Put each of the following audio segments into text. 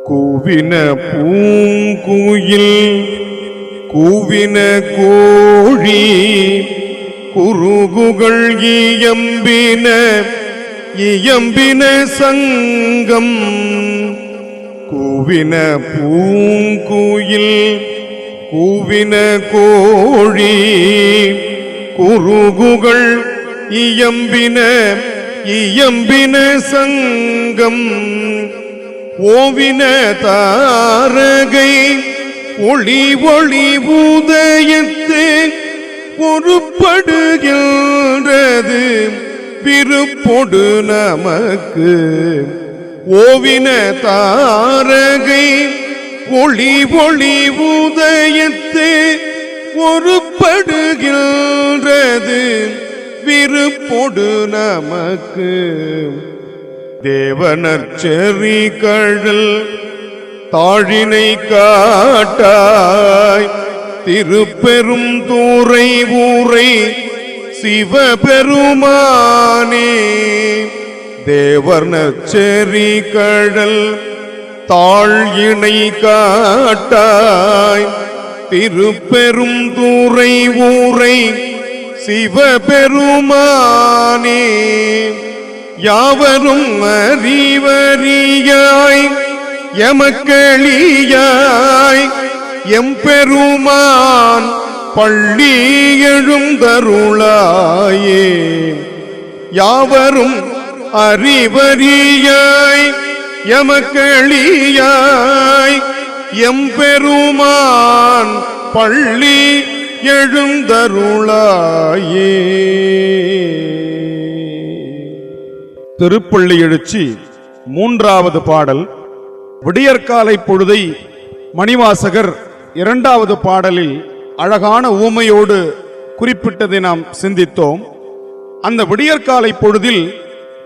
கூவின பூங்குயில் கூவின கோழி குருகுகள் இயம்பின சங்கம். கூவின பூங்குயில் கூவின கோழி குருகுகள் இயம்பின சங்கம். ஓவின தாரகை ஒளி ஒளி உதயத்து ஒருப்படுகின்றது விருப்பொடு நமக்கு. ஓவின தாரகை ஒளி ஒளி உதயத்து ஒருப்படுகின்றது விருப்பொடு நமக்கு. தேவனர்ச்செறி கழல் தாழினை காட்டாய் திருப்பெரும் தூரை ஊரை சிவபெருமானே. தேவனர்ச்செறி கழல் தாழினை காட்டாய் திருப்பெரும் தூரை ஊரை சிவபெருமானே. யாவரும் அறிவறியாய் எமக்களியாய் எம்பெருமான் பள்ளி எழுந்தருளாயே. யாவரும் அறிவறியாய் எமக்களியாய் எம்பெருமான் பள்ளி எழுந்தருளாயே. திருப்பள்ளி எழுச்சி மூன்றாவது பாடல். விடியற்காலை பொழுதை மணிவாசகர் இரண்டாவது பாடலில் அழகான ஊமையோடு குறிப்பிட்டதை நாம் சிந்தித்தோம். அந்த விடியற்காலை பொழுதில்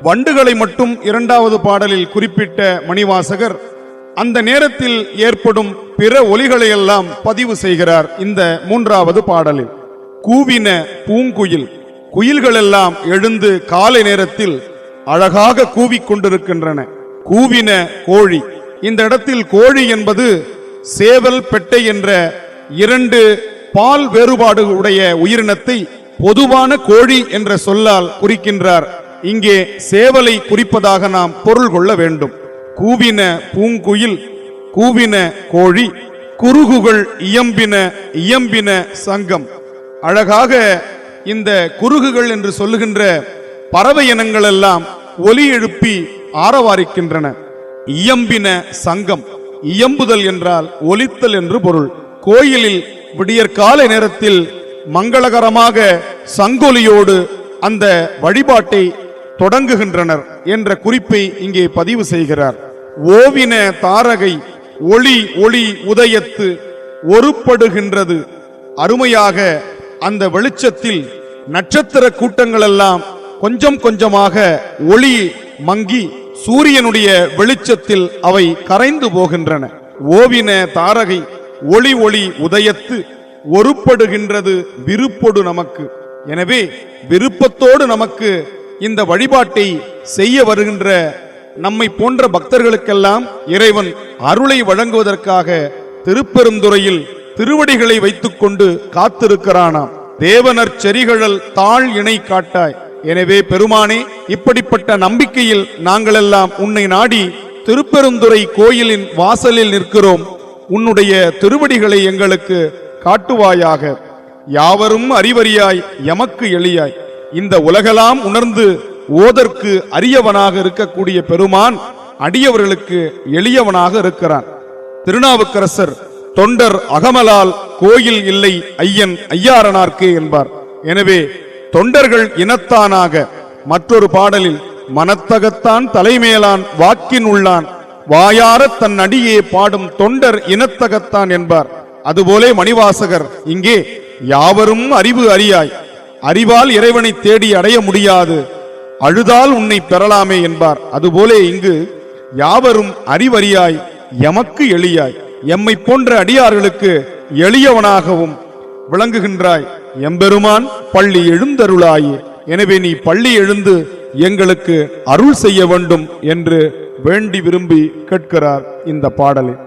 வண்டுகளை மட்டும் இரண்டாவது பாடலில் குறிப்பிட்ட மணிவாசகர் அந்த நேரத்தில் ஏற்படும் பிற ஒலிகளையெல்லாம் பதிவு செய்கிறார் இந்த மூன்றாவது பாடலில். கூவின பூங்குயில், குயில்களெல்லாம் எழுந்து காலை நேரத்தில் அழகாக கூவிக்கொண்டிருக்கின்றன. கூவின கோழி, இந்த இடத்தில் கோழி என்பது சேவல் பெட்டை என்ற இரண்டு பால் வேறுபாடு உடைய உயிரினத்தை பொதுவான கோழி என்ற சொல்லால் குறிக்கின்றார். இங்கே சேவலை குறிப்பதாக நாம் பொருள் கொள்ள வேண்டும். கூவின பூங்குயில் கூவின கோழி குருகுகள் இயம்பின சங்கம். அழகாக இந்த குருகுகள் என்று சொல்லுகின்ற பறவை இனங்கள் எல்லாம் ஒலி எழுப்பி ஆரவாரிக்கின்றன. இயம்பின சங்கம், இயம்புதல் என்றால் ஒலித்தல் என்று பொருள். கோயிலில் விடியற்காலை நேரத்தில் மங்களகரமாக சங்கொலியோடு அந்த வழிபாட்டை தொடங்குகின்றனர் என்ற குறிப்பை இங்கே பதிவு செய்கிறார். ஓவின தாரகை ஒளி ஒளி உதயத்து ஒருப்படுகின்றது. அருமையாக அந்த வெளிச்சத்தில் நட்சத்திர கூட்டங்கள் எல்லாம் கொஞ்சம் கொஞ்சமாக ஒளி மங்கி சூரியனுடைய வெளிச்சத்தில் அவை கரைந்து போகின்றன. ஓவின தாரகை ஒளி ஒளி உதயத்து ஒருப்படுகின்றது விருப்பொடு நமக்கு. எனவே விருப்பத்தோடு நமக்கு இந்த வழிபாட்டை செய்ய வருகின்ற நம்மை போன்ற பக்தர்களுக்கெல்லாம் இறைவன் அருளை வழங்குவதற்காக திருப்பெருந்துறையில் திருவடிகளை வைத்துக் கொண்டு காத்திருக்கிறானாம். தேவனர் செரிகழல் தாழ் இணை காட்டாய். எனவே பெருமானே, இப்படிப்பட்ட நம்பிக்கையில் நாங்களெல்லாம் உன்னை நாடி திருப்பெருந்துறை கோயிலின் வாசலில் நிற்கிறோம். உன்னுடைய திருவடிகளை எங்களுக்கு காட்டுவாயாக. யாவரும் அறிவறியாய் எமக்கு எளியாய். இந்த உலகெல்லாம் உணர்ந்து ஓதற்கு அரியவனாக இருக்கக்கூடிய பெருமான் அடியவர்களுக்கு எளியவனாக இருக்கிறான். திருநாவுக்கரசர் தொண்டர் அகமலால் கோயில் இல்லை ஐயன் ஐயாரனார்க்கே என்பார். எனவே தொண்டர்கள் இனத்தானாக மற்றொரு பாடலில் மனத்தகத்தான் தலைமேலான் வாக்கின் உள்ளான் வாயார தன் அடியே பாடும் தொண்டர் இனத்தகத்தான் என்பார். அதுபோலே மணிவாசகர் இங்கே யாவரும் அறிவு அறியாய், அறிவால் இறைவனை தேடி அடைய முடியாது, அழுதால் உன்னை பெறலாமே என்பார். அதுபோலே இங்கு யாவரும் அறிவறியாய் எமக்கு எளியாய், எம்மை போன்ற அடியார்களுக்கு எளியவனாகவும் விளங்குகின்றாய். எம்பெருமான் பள்ளி எழுந்தருளாயே. எனவே நீ பள்ளி எழுந்து எங்களுக்கு அருள் செய்ய வேண்டும் என்று வேண்டி விரும்பி கேட்கிறார் இந்த பாடலில்.